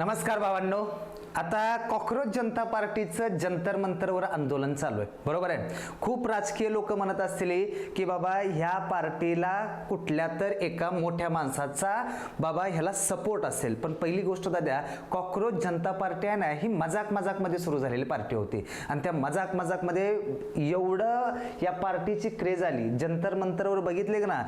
नमस्कार भावांनो. आता कॉकरोच जनता पार्टीचं जंतर मंतरवर आंदोलन चालू आहे, बरोबर आहे. खूप राजकीय लोक म्हणत असतील की बाबा ह्या पार्टीला कुठल्या तर एका मोठ्या माणसाचा बाबा ह्याला सपोर्ट असेल. पण पहिली गोष्ट दादा, कॉकरोच जनता पार्टी आहे ना, ही मजाक मध्ये सुरू झालेली पार्टी होती आणि त्या मजाक मध्ये एवढं या पार्टीची क्रेज आली. जंतर मंतरवर बघितले का ना,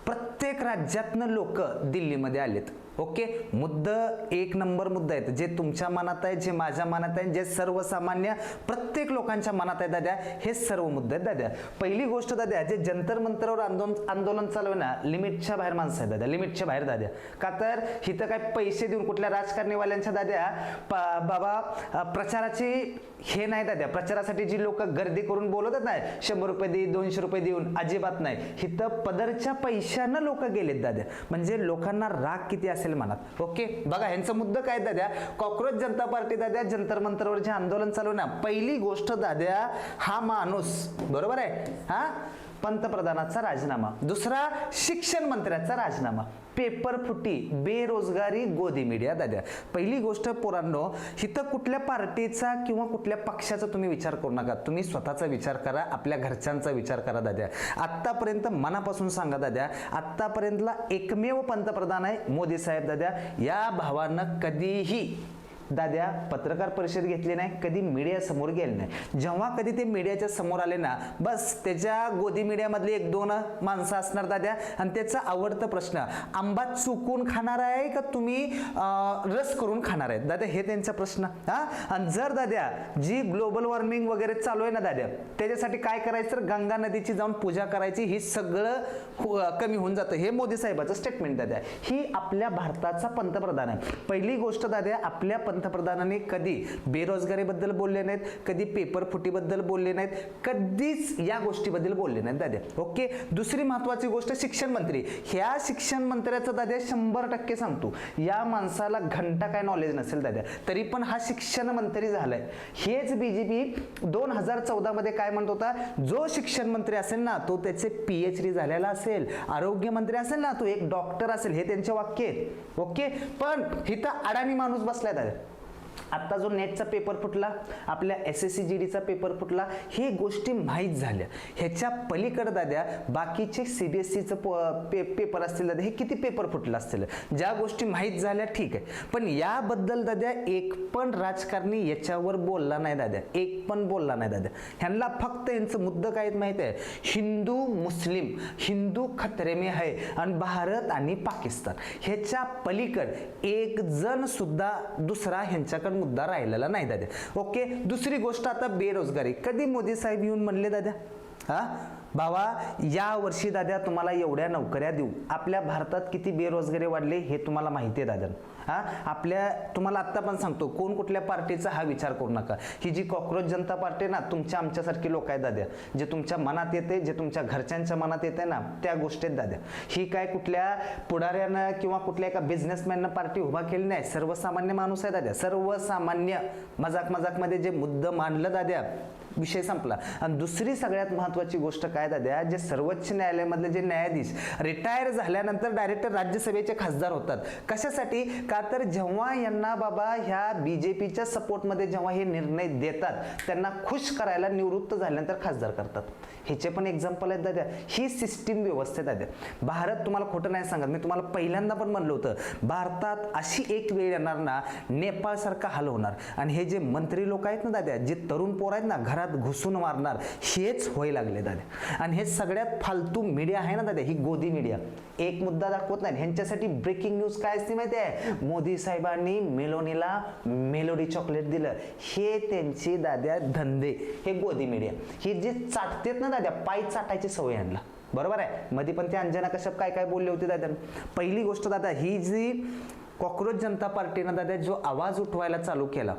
प्रत्येक राज्यातनं लोक दिल्लीमध्ये आलेत. ओके, मुद्दा एक नंबर मुद्दा आहे, जे तुमच्या मनात आहे, जे माझ्या मनात आहे, जे सर्वसामान्य प्रत्येक लोकांच्या मनात आहे दादा, हे सर्व मुद्दे आहेत दादा. पहिली गोष्ट दादा, जे जंतर मंतरवर आंदोलन चालू आहे ना, लिमिटच्या बाहेर माणसं आहे दादा, लिमिटच्या बाहेर दादा. का तर इथं काय पैसे देऊन कुठल्या राजकारणीवाल्यांच्या दादा बाबा प्रचाराची हे नाही दादा. प्रचारासाठी जी लोक गर्दी करून बोलवतात ना, 100 रुपये दे, 200 रुपये देऊन, अजिबात नाही. इथं पदरच्या पैशानं लोक गेलेत दादा. म्हणजे लोकांना राग किती असेल मनात. ओके, बघा ह्यांचा मुद्दा काय दादा, कॉकरोच जनता पार्टी दादा जंतर मंतरवर जे आंदोलन चालू ना, पहिली गोष्ट दादा, हा माणूस बरोबर आहे, हा पंतप्रधानाचा राजीनामा, दुसरा शिक्षण मंत्र्याचा राजीनामा, पेपर फुटी, बेरोजगारी, गोदी मीडिया दादा. पहिली गोष्ट पोरांनो, इथं कुठल्या पार्टीचा किंवा कुठल्या पक्षाचा तुम्ही विचार करू नका, तुम्ही स्वतःचा विचार करा, आपल्या घरच्यांचा विचार करा दादा. आत्तापर्यंत मनापासून सांगा दादा, आत्तापर्यंतला एकमेव पंतप्रधान आहे मोदी साहेब दादा. या भावानं कधीही दाद्या पत्रकार परिषद घेतली नाही, कधी मीडिया समोर गेले नाही. जेव्हा कधी ते मीडियाच्या समोर आले ना, बस त्याच्या गोदी मीडियामधली 1-2 माणसं असणार दाद्या, आणि त्याचा आवडता प्रश्न, आंबा चुकून खाणार आहे का तुम्ही रस करून खाणार आहे दादा, हे त्यांचा प्रश्न. हा, आणि जर दाद्या जी ग्लोबल वॉर्मिंग वगैरे चालू आहे ना दाद्या, त्याच्यासाठी काय करायचं, तर गंगा नदीची जाऊन पूजा करायची, ही सगळं कमी होऊन जातं. हे मोदी साहेबाचं स्टेटमेंट दाद्या. ही आपल्या भारताचा पंतप्रधान आहे. पहिली गोष्ट दाद्या, आपल्या पंतप्रधानांनी कधी बेरोजगारीबद्दल बोलले नाहीत, कधी पेपर फुटीबद्दल बोलले नाहीत, कधीच या गोष्टीबद्दल बोलले नाहीत दादा. ओके, दुसरी महत्वाची गोष्ट, शिक्षण मंत्री. ह्या शिक्षण मंत्र्याचं दादा 100% सांगतो, या माणसाला घंटा काय नॉलेज नसेल दादा, तरी पण हा शिक्षण मंत्री झालाय. हेच बीजेपी 2014 मध्ये काय म्हणत होता, जो शिक्षण मंत्री असेल ना, तो त्याचे PhD झालेला असेल, आरोग्य मंत्री असेल ना, तो एक डॉक्टर असेल, हे त्यांचे वाक्य आहेत. ओके, पण इथं अडाणी माणूस बसलाय दादा. आता जो नेटचा पेपर फुटला, आपल्या SSC GDचा पेपर फुटला, हे गोष्टी माहीत झाल्या. ह्याच्या पलीकडे दाद्या बाकीचे CBSEचं पेपर असतील दादा, हे किती पेपर फुटला असतील, ज्या गोष्टी माहीत झाल्या ठीक आहे. पण याबद्दल दाद्या एक पण राजकारणी याच्यावर बोलला नाही दाद्या, एक पण बोलला नाही दाद्या. ह्यांना फक्त यांचं मुद्दा काय माहित आहे, हिंदू मुस्लिम, हिंदू खतरे में है, आणि भारत आणि पाकिस्तान. ह्याच्या पलीकड एक जण सुद्धा दुसरा ह्यांच्याकडे मुद्दा राहिलेला नाही दादा. ओके, दुसरी गोष्ट, आता बेरोजगारी. कधी मोदी साहेब येऊन म्हणले दादा, हा बाबा या वर्षी दादा तुम्हाला एवढ्या नोकऱ्या देऊ. आपल्या भारतात किती बेरोजगारी वाढली हे तुम्हाला माहिती आहे दादा. हा, तुम्हाला आत्ता पण सांगतो, कोण कुठल्या पार्टीचा हा विचार करू नका. ही जी कॉकरोच जनता पार्टी ना, तुमच्या आमच्यासारखी लोक आहेत दादा, जे तुमच्या मनात येते, जे तुमच्या घरच्यांच्या मनात येते ना, त्या गोष्टी आहेत दादा. ही काय कुठल्या पुढाऱ्यानं किंवा कुठल्या एका बिझनेसमॅननं पार्टी उभा केली नाही, सर्वसामान्य माणूस आहे दादा, सर्वसामान्य. मजाक मध्ये जे मुद्दा मांडलं दादा, विषय संपला. आणि दुसरी सगळ्यात महत्वाची गोष्ट काय दादा, जे सर्वोच्च न्यायालयामधले जे न्यायाधीश रिटायर झाल्यानंतर डायरेक्ट राज्यसभेचे खासदार होतात. कशासाठी, का तर जेव्हा यांना बाबा ह्या BJPच्या सपोर्टमध्ये जेव्हा हे निर्णय देतात, त्यांना खुश करायला निवृत्त झाल्यानंतर खासदार करतात. ह्याचे पण एक्झाम्पल आहेत दादा. ही सिस्टीम व्यवस्थित आहे. भारत, तुम्हाला खोटं नाही सांगत, मी तुम्हाला पहिल्यांदा पण म्हणलं होतं, भारतात अशी एक वेळ येणार ना, नेपाळ सारखा हाल होणार. आणि हे जे मंत्री लोक आहेत ना दादा, जे तरुण पोर आहेत ना, घरात घुसून मारणार, हेच व्हायला लागले दादा. आणि हे सगळ्यात फालतू मीडिया आहे ना दादा, ही गोदी मीडिया, एक मुद्दा दाखवत नाही. ह्यांच्यासाठी ब्रेकिंग न्यूज काय असते माहिती आहे, मोदी साहेबांनी मेलोनीला मेलोडी चॉकलेट दिलं, हे त्यांची दाद्या धंदे. हे गोदी मीडिया, ही जे चाटतेत ना दाद्या, पाय चाटायची सवय आणला, बरोबर आहे. मध्ये पण ते अंजना कश्यप काय काय बोलले होते दादा. पहिली गोष्ट दादा, ही जी कॉकरोच जनता पार्टीनं दादा जो आवाज उठवायला चालू केला,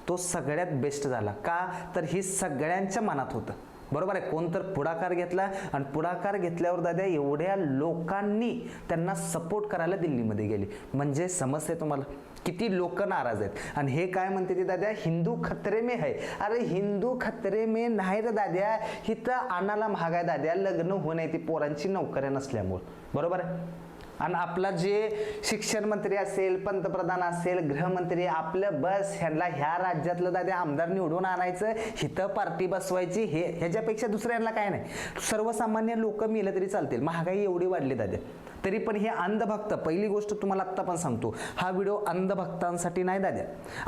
तो सगळ्यात बेस्ट झाला. का तर ही सगळ्यांच्या मनात होतं, बरोबर आहे. कोण तर पुढाकार घेतला, आणि पुढाकार घेतल्यावर दादा एवढ्या लोकांनी त्यांना सपोर्ट करायला दिल्लीमध्ये गेली. म्हणजे समजते तुम्हाला किती लोक नाराज आहेत. आणि हे काय म्हणते ते दादा, हिंदू खतरे में है. अरे हिंदू खतरे में नाही रे दाद्या, इथं आणाला महाग आहे दाद्या, लग्न होणे ती पोरांची नोकऱ्या नसल्यामुळे, बरोबर आहे. आणि आपला जे शिक्षण मंत्री असेल, पंतप्रधान असेल, गृहमंत्री, आपलं बस ह्यांना ह्या राज्यातलं दादा आमदार निवडून आणायचं, हिथं पार्टी बसवायची, हे ह्याच्यापेक्षा दुसऱ्यांना काय नाही. सर्वसामान्य लोक मिळलं तरी चालतील. महागाई एवढी वाढली दादा, तरी पण हे अंधभक्त, पहिली गोष्ट तुम्हाला आत्ता पण सांगतो, हा व्हिडिओ अंधभक्तांसाठी नाही दादा.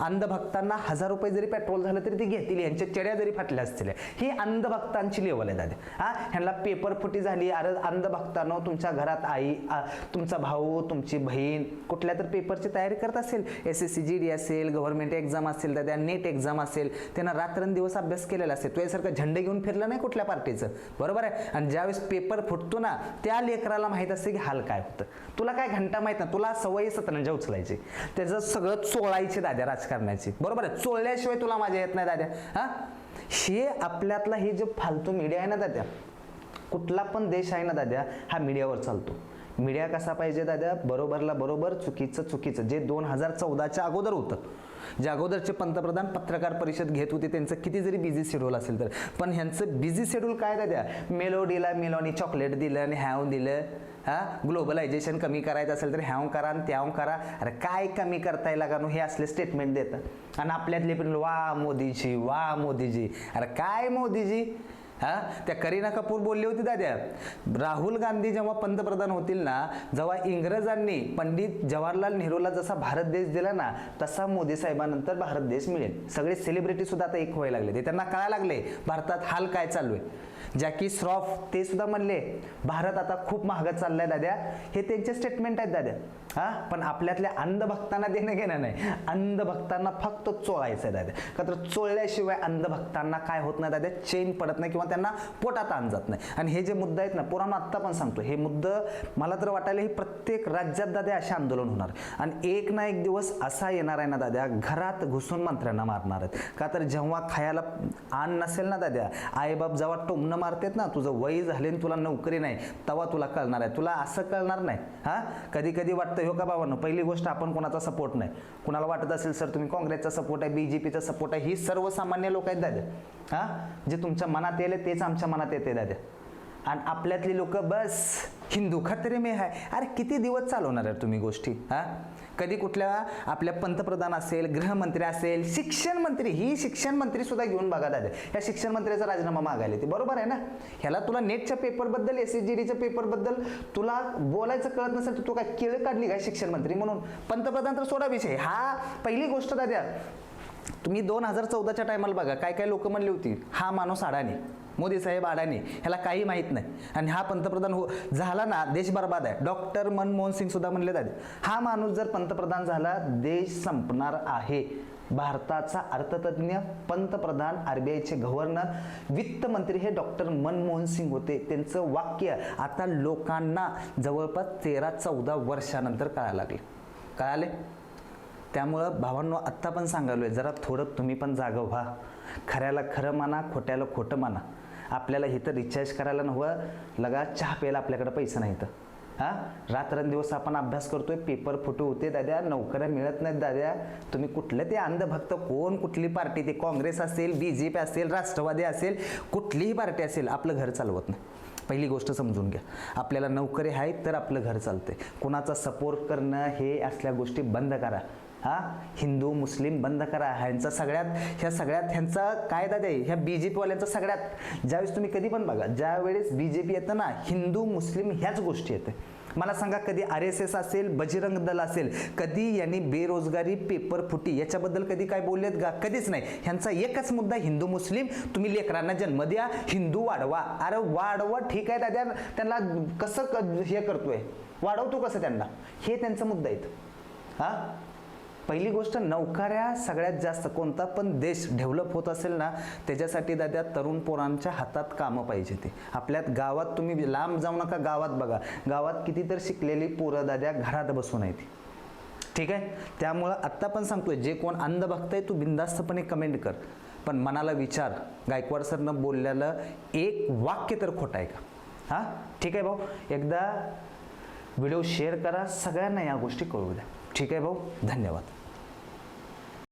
अंधभक्तांना 1000 रुपये जरी पेट्रोल झालं तरी ते घेतील, यांच्या चड्या जरी फाटल्या असतील. ही अंधभक्तांची लेवल आहे दादा. ह्यांना पेपर फुटी झाली. अरे अंधभक्तांनो, तुमच्या घरात आई, तुमचा भाऊ, तुमची बहीण कुठल्या तर पेपरची तयारी करत असेल, SSC GD असेल, गव्हर्नमेंट एक्झाम असेल दादा, नेट एक्झाम असेल, त्यांना रात्रंदिवस अभ्यास केलेला असेल. तुझ्यासारखं झेंडे घेऊन फिरलं नाही कुठल्या पार्टीचं, बरोबर आहे. आणि ज्यावेळेस पेपर फुटतो ना, त्या लेकराला माहित असते की हाल काय होतं. तुला काय घंटा माहित ना, तुला सवयी सतरंजा उचलायची, त्याचं सगळं चोळायचे दाद्या राजकारणाची, बरोबर आहे. चोळल्याशिवाय तुला माझ्या येत नाही दाद्या. हे आपल्यातला हे जे फालतू मीडिया आहे ना दाद्या, कुठला पण देश आहे ना दाद्या, हा मीडियावर चालतो. मीडिया कसा पाहिजे दादा, बरोबरला बरोबर, चुकीचं चुकीचं. जे 2014च्या अगोदर होतं, जे अगोदरचे पंतप्रधान पत्रकार परिषद घेत होते, त्यांचं किती जरी बिझी शेड्यूल असेल तर, पण ह्यांचं बिझी शेड्यूल काय दादा, मेलोडीला मेलोनी चॉकलेट दिलं आणि हॅव दिलं. ग्लोबलायझेशन कमी करायचं असेल तर हॅव करा आणि त्याव करा. अरे काय कमी करताय लागानो, हे असले स्टेटमेंट देतात. आणि आपल्यातले पण वा मोदीजी, वा मोदीजी. अरे काय मोदीजी, त्या करीना कपूर बोलली होती दाद्या, राहुल गांधी जेव्हा पंतप्रधान होतील ना, जेव्हा इंग्रजांनी पंडित जवाहरलाल नेहरूला जसा भारत देश दिला ना, तसा मोदी साहेबांनंतर भारत देश मिळेल. सगळे सेलिब्रिटी सुद्धा आता एक व्हायला लागले. ते त्यांना कळायला लागले भारतात हाल काय चालू आहे. जॅकी श्रॉफ ते सुद्धा म्हणले भारत आता खूप महाग चाललाय दाद्या. हे त्यांचे स्टेटमेंट आहेत दाद्या. पण आपल्यातल्या अंधभक्तांना देणं घेणं नाही, अंधभक्तांना फक्त चोळायचं आहे दाद्या. का तर चोळल्याशिवाय अंधभक्तांना काय होत नाही दाद्या, चेन पडत नाही किंवा त्यांना पोटात आण जात नाही. आणि हे जे मुद्दे आहेत ना, पुराण आत्ता पण सांगतो, हे मुद्दे मला तर वाटायला ही प्रत्येक राज्यात दाद्या असे आंदोलन होणार. आणि एक ना एक दिवस असा येणार आहे ना दाद्या, घरात घुसून मंत्र्यांना मारणार आहेत. का तर जेव्हा खायला आण नसेल ना दाद्या, आईबाप जेव्हा टोमणं मारतेत ना, तुझं वय झाले तुला नोकरी नाही, तेव्हा तुला कळणार आहे. तुला असं कळणार नाही. कधी कधी वाटतं हो का बाबांनो, पहिली गोष्ट आपण कोणाचा सपोर्ट नाही. कुणाला वाटत असेल सर तुम्ही काँग्रेसचा सपोर्ट आहे, BJPचा सपोर्ट आहे, ही सर्वसामान्य लोक आहेत दादा. जे तुमच्या मनात येले तेच आमच्या मनात येते दादा. आणि आपल्यातली लोक बस हिंदू खतरे में आहे. अरे किती दिवस चालवणार आहे तुम्ही गोष्टी. कधी कुठल्या आपल्या पंतप्रधान असेल, गृहमंत्री असेल, शिक्षण मंत्री, ही शिक्षण मंत्री सुद्धा घेऊन बघा दादा, या शिक्षण मंत्र्याचा राजीनामा मागायला ते, बरोबर आहे ना. ह्याला तुला नेटच्या पेपरबद्दल, SSGDच्या पेपरबद्दल तुला बोलायचं कळत नसेल तर तू काय केळ काढली काय शिक्षण मंत्री म्हणून. पंतप्रधान तर सोडा विषय. पहिली गोष्ट दादा, तुम्ही 2014च्या टायमाला बघा, काय काय लोक म्हणली होती, हा माणूस अडाणी, मोदी साहेब अडाणी, ह्याला काही माहीत नाही, आणि हा पंतप्रधान झाला ना देश बर्बाद आहे. डॉक्टर मनमोहन सिंग सुद्धा म्हणले दादा, हा माणूस जर पंतप्रधान झाला देश संपणार आहे. भारताचा अर्थतज्ञ, पंतप्रधान, RBIचे गव्हर्नर, वित्तमंत्री हे डॉक्टर मनमोहन सिंग होते. त्यांचं वाक्य आता लोकांना जवळपास 13-14 वर्षानंतर कळायला लागले. कळाले. त्यामुळं भावांनो, आत्ता पण सांगालोय, जरा थोडं तुम्ही पण जागं व्हा. खऱ्याला खरं माना, खोट्याला खोटं माना. आपल्याला इथं रिचार्ज करायला नव्हतं, लगा चहा प्यायला आपल्याकडे पैसे नाहीत. रात्रंदिवस आपण अभ्यास करतोय, पेपर फुटू होते दाद्या, नोकऱ्या मिळत नाहीत दाद्या. तुम्ही कुठलं ते अंधभक्त, कोण कुठली पार्टी, ते काँग्रेस असेल, BJP असेल, राष्ट्रवादी असेल, कुठलीही पार्टी असेल, आपलं घर चालवत नाही. पहिली गोष्ट समजून घ्या. आपल्याला नोकरी आहेत तर आपलं घर चालतंय. कुणाचा सपोर्ट करणं हे असल्या गोष्टी बंद करा. हिंदू मुस्लिम बंद करा. ह्या सगळ्यात ह्यांचा कायदा द्या. ह्या BJP वाल्यांचा सगळ्यात, ज्यावेळेस तुम्ही कधी पण बघा, ज्यावेळेस BJP येतं ना, हिंदू मुस्लिम ह्याच गोष्टी येते. मला सांगा, कधी RSS असेल, बजरंग दल असेल, कधी यांनी बेरोजगारी, पेपर फुटी याच्याबद्दल कधी काय बोललेत का? कधीच नाही. ह्यांचा एकच मुद्दा, हिंदू मुस्लिम, तुम्ही लेकरांना जन्म द्या, हिंदू वाढवा. अरे वाढवा ठीक आहे दादा, त्यांना कसं हे करतोय, वाढवतो कसं त्यांना, हे त्यांचा मुद्दा आहेत. पहिली गोष्ट, नोकऱ्या सगळ्यात जास्त, कोणता पण देश डेव्हलप होत असेल ना, त्याच्यासाठी दादा तरुण पोरांच्या हातात कामं पाहिजे. ते आपल्यात गावात, तुम्ही लांब जाऊ नका, गावात बघा, गावात कितीतर शिकलेली पोरं दादा घरात बसून आहेत. ठीक आहे. त्यामुळं आत्ता पण सांगतोय, जे कोण अंध बघताय तू बिनधास्तपणे कमेंट कर, पण मनाला विचार, गायकवाड सरनं बोललेलं एक वाक्य तर खोटं आहे का? ठीक आहे भाऊ, एकदा व्हिडिओ शेअर करा, सगळ्यांना या गोष्टी कळू द्या. ठीक आहे भाऊ, धन्यवाद.